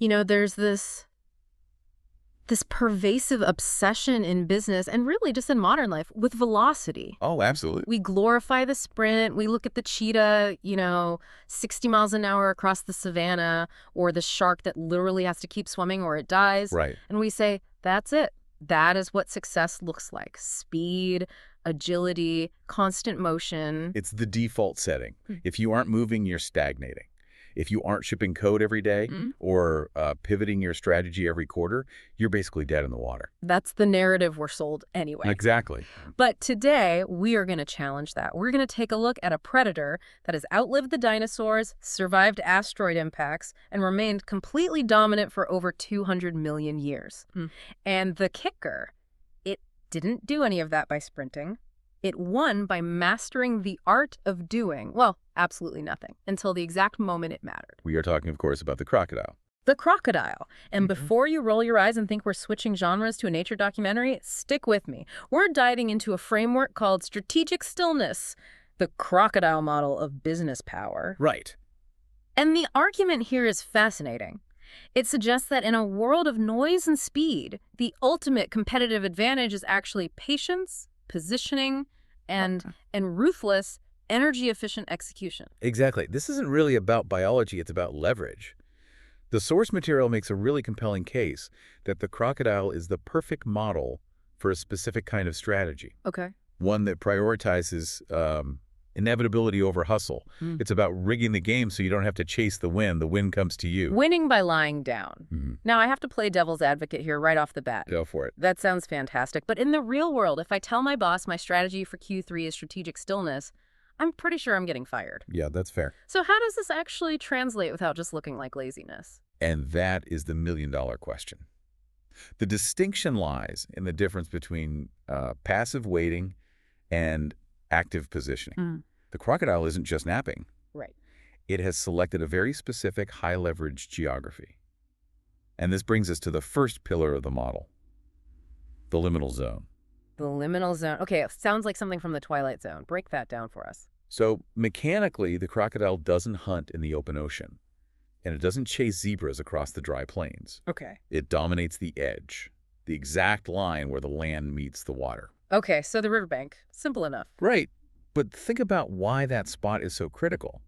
There's this pervasive obsession in business and really just in modern life with velocity. Oh, absolutely. We glorify the sprint. We look at the cheetah, 60 miles an hour across the savannah, or the shark that literally has to keep swimming or it dies. Right. And we say, that's it. That is what success looks like. Speed, agility, constant motion. It's the default setting. Hmm. If you aren't moving, you're stagnating. If you aren't shipping code every day or pivoting your strategy every quarter, you're basically dead in the water. That's the narrative we're sold anyway. Exactly. But today, we are going to challenge that. We're going to take a look at a predator that has outlived the dinosaurs, survived asteroid impacts, and remained completely dominant for over 200 million years. And the kicker, it didn't do any of that by sprinting. It won by mastering the art of doing, well, absolutely nothing, until the exact moment it mattered. We are talking, of course, about the crocodile. The crocodile. And before you roll your eyes and think we're switching genres to a nature documentary, stick with me. We're diving into a framework called Strategic Stillness, the crocodile model of business power. Right. And the argument here is fascinating. It suggests that in a world of noise and speed, the ultimate competitive advantage is actually patience, positioning, and ruthless, energy-efficient execution. Exactly. This isn't really about biology, it's about leverage. The source material makes a really compelling case that the crocodile is the perfect model for a specific kind of strategy. Okay. One that prioritizes inevitability over hustle. It's about rigging the game so you don't have to chase the wind comes to you. Winning by lying down. Now, I have to play devil's advocate here right off the bat. Go for it. That sounds fantastic. But in the real world, if I tell my boss my strategy for Q3 is strategic stillness, I'm pretty sure I'm getting fired. Yeah, that's fair. So how does this actually translate without just looking like laziness? And that is the million-dollar question. The distinction lies in the difference between passive waiting and active positioning. The crocodile isn't just napping. Right. It has selected a very specific high-leverage geography. And this brings us to the first pillar of the model, the liminal zone. The liminal zone. Okay, it sounds like something from the Twilight Zone. Break that down for us. So mechanically, the crocodile doesn't hunt in the open ocean, and it doesn't chase zebras across the dry plains. Okay. It dominates the edge, the exact line where the land meets the water. Okay, so the riverbank. Simple enough. Right. But think about why that spot is so critical.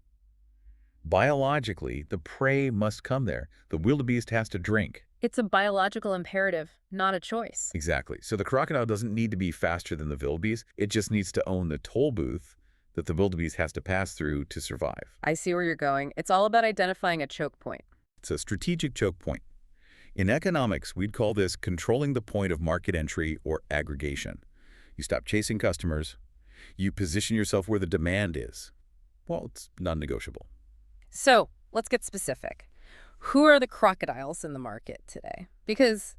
Biologically, the prey must come there. The wildebeest has to drink. It's a biological imperative, not a choice. Exactly. So the crocodile doesn't need to be faster than the wildebeest. It just needs to own the toll booth that the wildebeest has to pass through to survive. I see where you're going. It's all about identifying a choke point. It's a strategic choke point. In economics, we'd call this controlling the point of market entry or aggregation. You stop chasing customers. You position yourself where the demand is. Well, it's non-negotiable. So let's get specific. Who are the crocodiles in the market today? Because,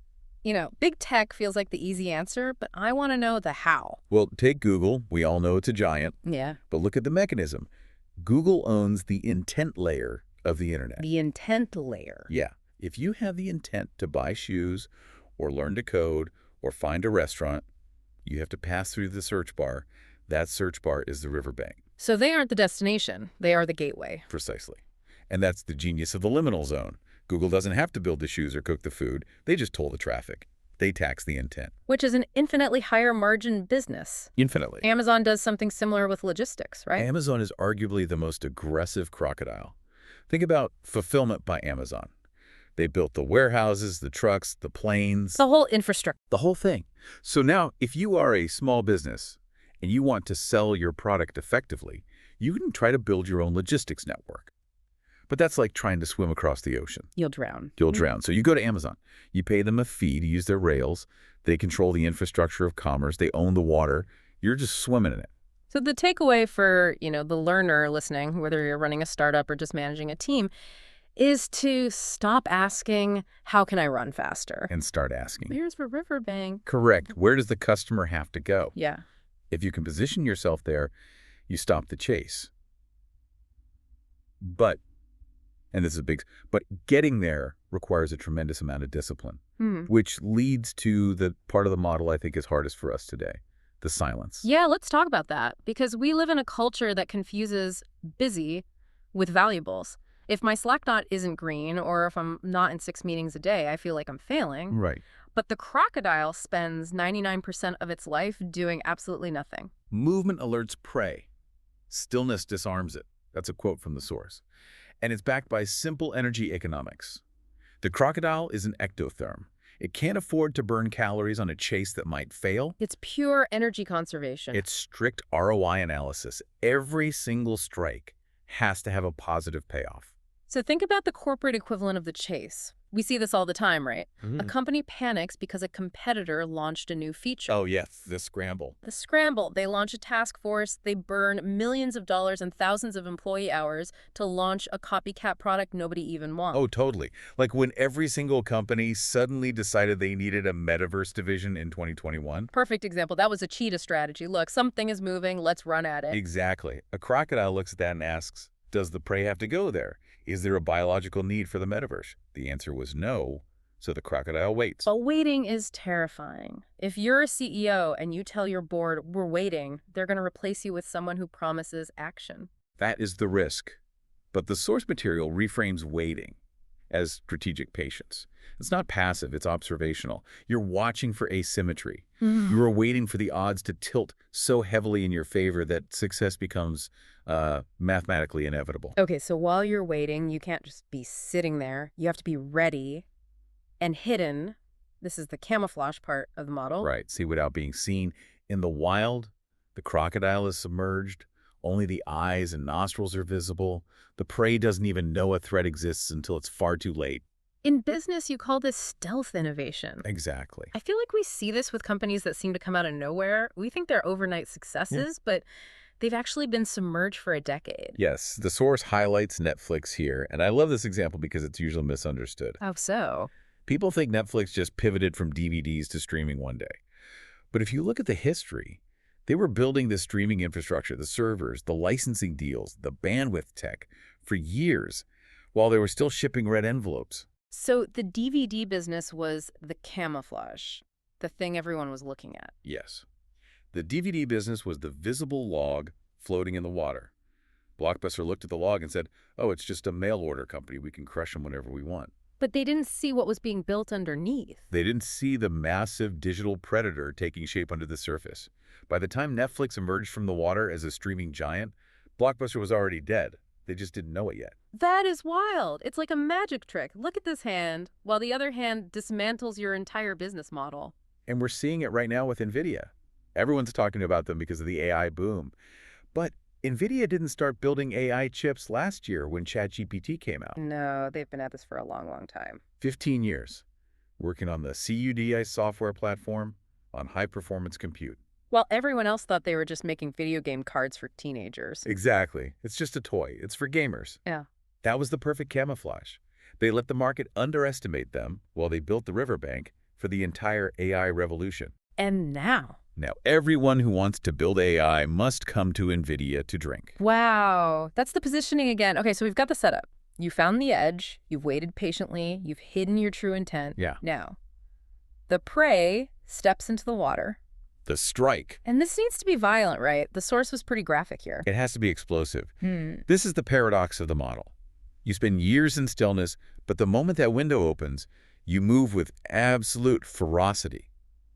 big tech feels like the easy answer, but I want to know the how. Well, take Google. We all know it's a giant. Yeah. But look at the mechanism. Google owns the intent layer of the internet. The intent layer. Yeah. If you have the intent to buy shoes or learn to code or find a restaurant, you have to pass through the search bar. That search bar is the riverbank. So they aren't the destination. They are the gateway. Precisely. And that's the genius of the liminal zone. Google doesn't have to build the shoes or cook the food. They just toll the traffic. They tax the intent. Which is an infinitely higher margin business. Infinitely. Amazon does something similar with logistics, right? Amazon is arguably the most aggressive crocodile. Think about fulfillment by Amazon. They built the warehouses, the trucks, the planes. The whole infrastructure. The whole thing. So now, if you are a small business and you want to sell your product effectively, you can try to build your own logistics network. But that's like trying to swim across the ocean. You'll drown. You'll drown. So you go to Amazon. You pay them a fee to use their rails. They control the infrastructure of commerce. They own the water. You're just swimming in it. So the takeaway for, the learner listening, whether you're running a startup or just managing a team, is to stop asking, how can I run faster? And start asking. Here's for riverbank. Correct. Where does the customer have to go? Yeah. If you can position yourself there, you stop the chase. But, and this is but getting there requires a tremendous amount of discipline, which leads to the part of the model I think is hardest for us today, the silence. Yeah, let's talk about that, because we live in a culture that confuses busy with valuables. If my Slack knot isn't green, or if I'm not in 6 meetings a day, I feel like I'm failing. Right. But the crocodile spends 99% of its life doing absolutely nothing. Movement alerts prey. Stillness disarms it. That's a quote from the source. And it's backed by simple energy economics. The crocodile is an ectotherm. It can't afford to burn calories on a chase that might fail. It's pure energy conservation. It's strict ROI analysis. Every single strike has to have a positive payoff. So think about the corporate equivalent of the chase. We see this all the time, right? A company panics because a competitor launched a new feature. Oh, yes, the scramble. The scramble. They launch a task force. They burn millions of dollars and thousands of employee hours to launch a copycat product nobody even wants. Oh, totally. Like when every single company suddenly decided they needed a metaverse division in 2021. Perfect example. That was a cheetah strategy. Look, something is moving. Let's run at it. Exactly. A crocodile looks at that and asks, does the prey have to go there? Is there a biological need for the metaverse? The answer was no, so the crocodile waits. But waiting is terrifying. If you're a CEO and you tell your board, we're waiting, they're going to replace you with someone who promises action. That is the risk. But the source material reframes waiting as strategic patience. It's not passive, it's observational. You're watching for asymmetry. You are waiting for the odds to tilt so heavily in your favor that success becomes mathematically inevitable. Okay, so while you're waiting, you can't just be sitting there. You have to be ready and hidden. This is the camouflage part of the model. Right, see, without being seen. In the wild, the crocodile is submerged. Only the eyes and nostrils are visible. The prey doesn't even know a threat exists until it's far too late. In business, you call this stealth innovation. Exactly. I feel like we see this with companies that seem to come out of nowhere. We think they're overnight successes, but they've actually been submerged for a decade. Yes, the source highlights Netflix here, and I love this example because it's usually misunderstood. How so? People think Netflix just pivoted from DVDs to streaming one day. But if you look at the history, they were building the streaming infrastructure, the servers, the licensing deals, the bandwidth tech for years while they were still shipping red envelopes. So the DVD business was the camouflage, the thing everyone was looking at. Yes. The DVD business was the visible log floating in the water. Blockbuster looked at the log and said, oh, it's just a mail order company. We can crush them whenever we want. But they didn't see what was being built underneath. They didn't see the massive digital predator taking shape under the surface. By the time Netflix emerged from the water as a streaming giant, Blockbuster was already dead. They just didn't know it yet. That is wild. It's like a magic trick. Look at this hand, while the other hand dismantles your entire business model. And we're seeing it right now with NVIDIA. Everyone's talking about them because of the AI boom. But NVIDIA didn't start building AI chips last year when ChatGPT came out. No, they've been at this for a long, long time. 15 years, working on the CUDI software platform on high-performance compute. While everyone else thought they were just making video game cards for teenagers. Exactly. It's just a toy. It's for gamers. Yeah. That was the perfect camouflage. They let the market underestimate them while they built the riverbank for the entire AI revolution. And now everyone who wants to build AI must come to NVIDIA to drink. wow, that's the positioning again. Okay, so we've got the setup. You found the edge, you've waited patiently, you've hidden your true intent. Yeah. Now, the prey steps into the water. The strike. And this needs to be violent, right? The source was pretty graphic here. It has to be explosive. This is the paradox of the model. You spend years in stillness, but the moment that window opens, you move with absolute ferocity.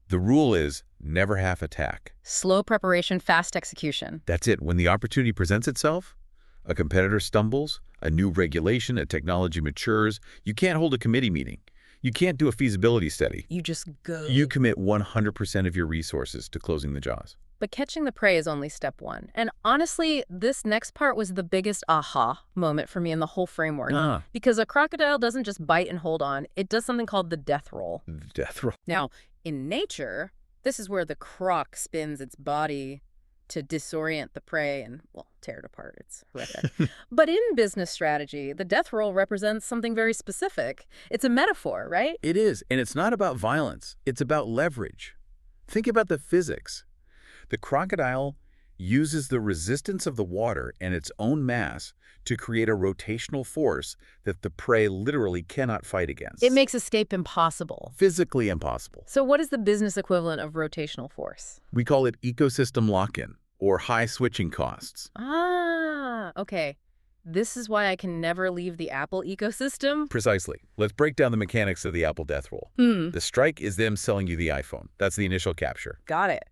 The rule is never half attack. Slow preparation, fast execution. That's it. When the opportunity presents itself, a competitor stumbles, a new regulation, a technology matures, you can't hold a committee meeting. You can't do a feasibility study. You just go. You commit 100% of your resources to closing the jaws. But catching the prey is only step one. And honestly, this next part was the biggest aha moment for me in the whole framework. Because a crocodile doesn't just bite and hold on. It does something called the death roll. The death roll. Now, in nature, this is where the croc spins its body to disorient the prey and, well, tear it apart. It's horrific. But in business strategy, the death roll represents something very specific. It's a metaphor, right? It is, and it's not about violence. It's about leverage. Think about the physics. The crocodile uses the resistance of the water and its own mass to create a rotational force that the prey literally cannot fight against. It makes escape impossible. Physically impossible. So what is the business equivalent of rotational force? We call it ecosystem lock-in or high switching costs. Ah, okay. This is why I can never leave the Apple ecosystem? Precisely. Let's break down the mechanics of the Apple death roll. The strike is them selling you the iPhone. That's the initial capture. Got it.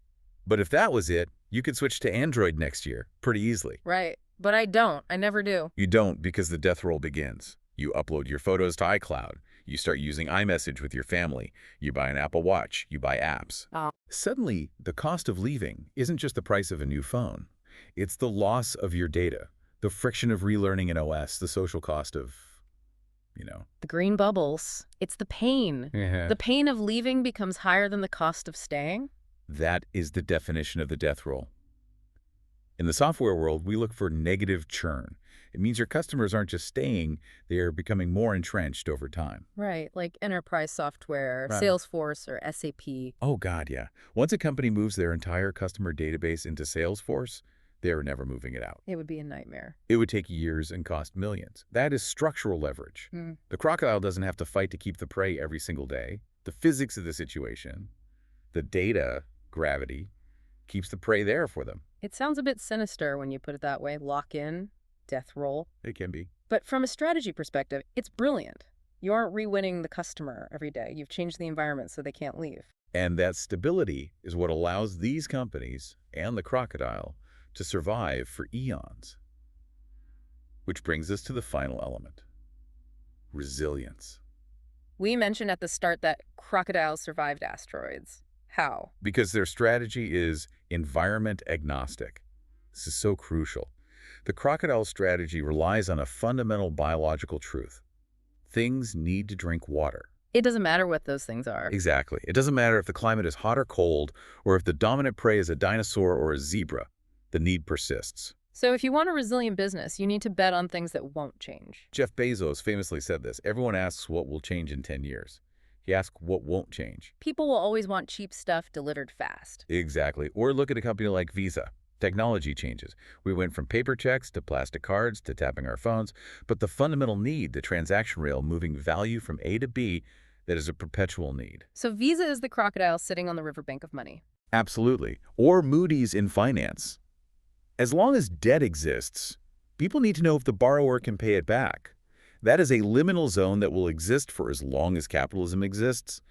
But if that was it, you could switch to Android next year pretty easily. Right. But I don't. I never do. You don't because the death roll begins. You upload your photos to iCloud. You start using iMessage with your family. You buy an Apple Watch. You buy apps. Suddenly, the cost of leaving isn't just the price of a new phone. It's the loss of your data, the friction of relearning an OS, the social cost of, The green bubbles. It's the pain. The pain of leaving becomes higher than the cost of staying? That is the definition of the death roll. In the software world, we look for negative churn. It means your customers aren't just staying, they are becoming more entrenched over time. Right, like enterprise software, Right. Salesforce, or SAP. Oh, God, yeah. Once a company moves their entire customer database into Salesforce, they are never moving it out. It would be a nightmare. It would take years and cost millions. That is structural leverage. The crocodile doesn't have to fight to keep the prey every single day. The physics of the situation, the data, gravity, keeps the prey there for them. It sounds a bit sinister when you put it that way. Lock in, death roll. It can be. But from a strategy perspective, it's brilliant. You aren't re-winning the customer every day. You've changed the environment so they can't leave. And that stability is what allows these companies and the crocodile to survive for eons. Which brings us to the final element. Resilience. We mentioned at the start that crocodiles survived asteroids. How? Because their strategy is environment agnostic. This is so crucial. The crocodile strategy relies on a fundamental biological truth. Things need to drink water. It doesn't matter what those things are. Exactly. It doesn't matter if the climate is hot or cold, or if the dominant prey is a dinosaur or a zebra. The need persists. So if you want a resilient business, you need to bet on things that won't change. Jeff Bezos famously said this. Everyone asks what will change in 10 years. He asked what won't change. People will always want cheap stuff delivered fast. Exactly. Or look at a company like Visa. Technology changes. We went from paper checks to plastic cards to tapping our phones, but the fundamental need, the transaction rail moving value from A to B, that is a perpetual need. So Visa is the crocodile sitting on the riverbank of money. Absolutely. Or Moody's in finance. As long as debt exists, people need to know if the borrower can pay it back. That is a liminal zone that will exist for as long as capitalism exists.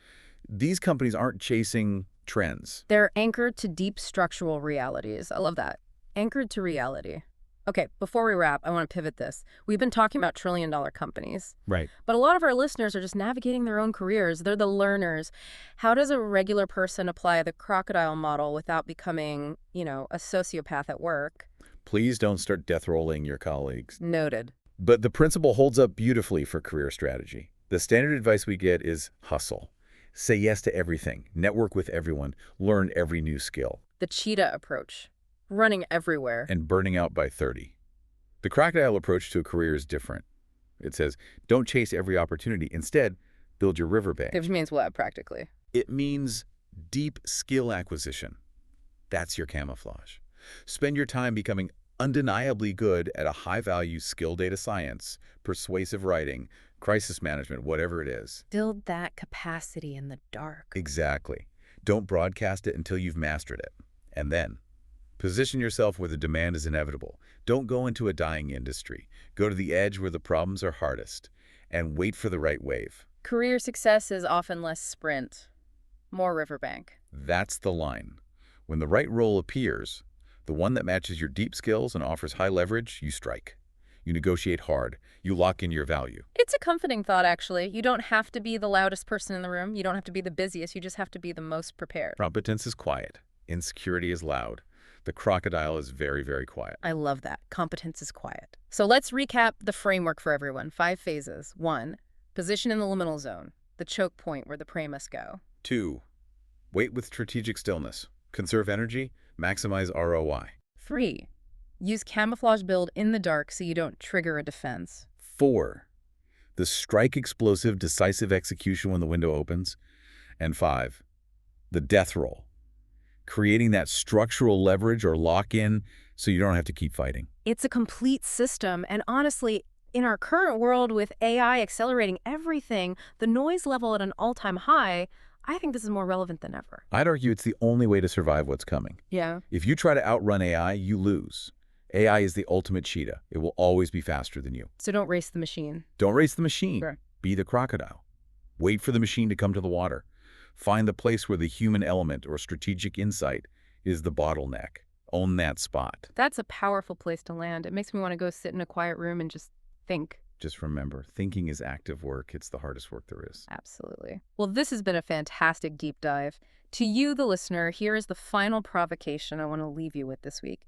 These companies aren't chasing trends. They're anchored to deep structural realities. I love that. Anchored to reality. Okay, before we wrap, I want to pivot this. We've been talking about trillion-dollar companies, Right. but a lot of our listeners are just navigating their own careers. They're the learners. How does a regular person apply the crocodile model without becoming, a sociopath at work? Please don't start death rolling your colleagues. Noted. But the principle holds up beautifully for career strategy. The standard advice we get is hustle. Say yes to everything. Network with everyone. Learn every new skill. The cheetah approach. Running everywhere. And burning out by 30. The crocodile approach to a career is different. It says, don't chase every opportunity. Instead, build your riverbank. Which means what, practically? It means deep skill acquisition. That's your camouflage. Spend your time becoming undeniably good at a high-value skill data science, persuasive writing, crisis management, whatever it is. Build that capacity in the dark. Exactly. Don't broadcast it until you've mastered it. And then, position yourself where the demand is inevitable. Don't go into a dying industry. Go to the edge where the problems are hardest. And wait for the right wave. Career success is often less sprint, more riverbank. That's the line. When the right role appears, the one that matches your deep skills and offers high leverage, you strike. You negotiate hard. You lock in your value. It's a comforting thought, actually. You don't have to be the loudest person in the room. You don't have to be the busiest. You just have to be the most prepared. Competence is quiet. Insecurity is loud. The crocodile is very, very quiet. I love that. Competence is quiet. So let's recap the framework for everyone. 5 phases. 1, position in the liminal zone, the choke point where the prey must go. 2, wait with strategic stillness. Conserve energy. Maximize ROI. 3, use camouflage build in the dark so you don't trigger a defense. 4, the strike explosive, decisive execution when the window opens. And 5, the death roll. Creating that structural leverage or lock-in so you don't have to keep fighting. It's a complete system, and honestly, in our current world with AI accelerating everything, the noise level at an all-time high, I think this is more relevant than ever. I'd argue it's the only way to survive what's coming. Yeah. If you try to outrun AI, you lose. AI is the ultimate cheetah. It will always be faster than you. So don't race the machine. Don't race the machine. Sure. Be the crocodile. Wait for the machine to come to the water. Find the place where the human element or strategic insight is the bottleneck. Own that spot. That's a powerful place to land. It makes me want to go sit in a quiet room and just think. Just remember, thinking is active work. It's the hardest work there is. Absolutely. Well, this has been a fantastic deep dive. To you, the listener, here is the final provocation I want to leave you with this week.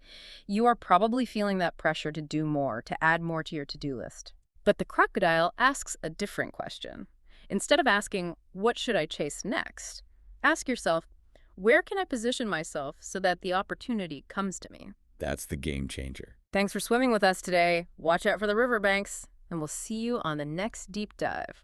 You are probably feeling that pressure to do more, to add more to your to-do list. But the crocodile asks a different question. Instead of asking, what should I chase next? Ask yourself, where can I position myself so that the opportunity comes to me? That's the game changer. Thanks for swimming with us today. Watch out for the riverbanks, and we'll see you on the next deep dive.